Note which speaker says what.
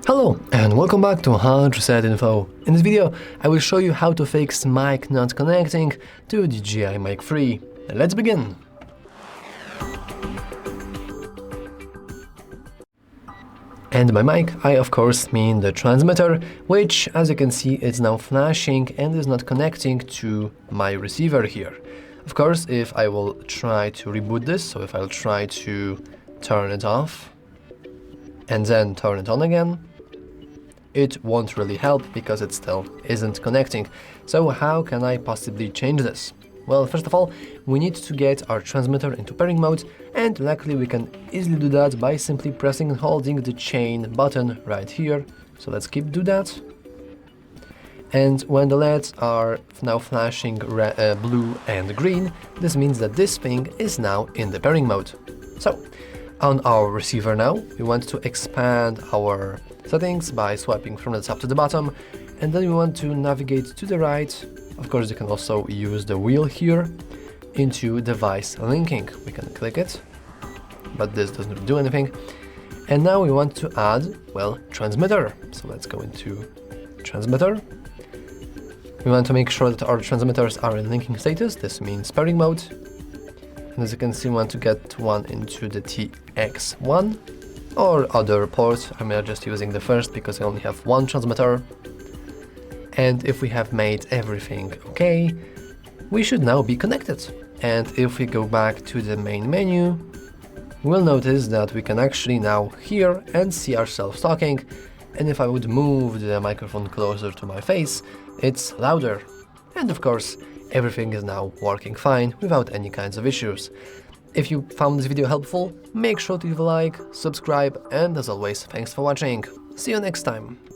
Speaker 1: Hello and welcome back to HardReset.info. In this video, I will show you how to fix mic not connecting to DJI Mic 3. Let's begin! And by mic, I of course mean the transmitter, which as you can see is now flashing and is not connecting to my receiver here. Of course, if I will try to reboot this, so if I'll try to turn it off and then turn it on again, it won't really help because it still isn't connecting. So how can I possibly change this? Well, first of all, we need to get our transmitter into pairing mode, and luckily we can easily do that by simply pressing and holding the chain button right here. So let's do that. And when the LEDs are now flashing blue and green, this means that this thing is now in the pairing mode. So on our receiver now, we want to expand our settings by swiping from the top to the bottom, and then we want to navigate to the right. Of course, you can also use the wheel here into device linking. We can click it, but this doesn't do anything. And now we want to add, well, transmitter. So let's go into transmitter. We want to make sure that our transmitters are in linking status. This means pairing mode. And as you can see, we want to get one into the TX1 or other port. I'm just using the first because I only have one transmitter. And if we have made everything okay, we should now be connected. And if we go back to the main menu, we'll notice that we can actually now hear and see ourselves talking. And if I would move the microphone closer to my face, it's louder. And of course, everything is now working fine without any kinds of issues. If you found this video helpful, make sure to leave a like, subscribe, and as always, thanks for watching. See you next time.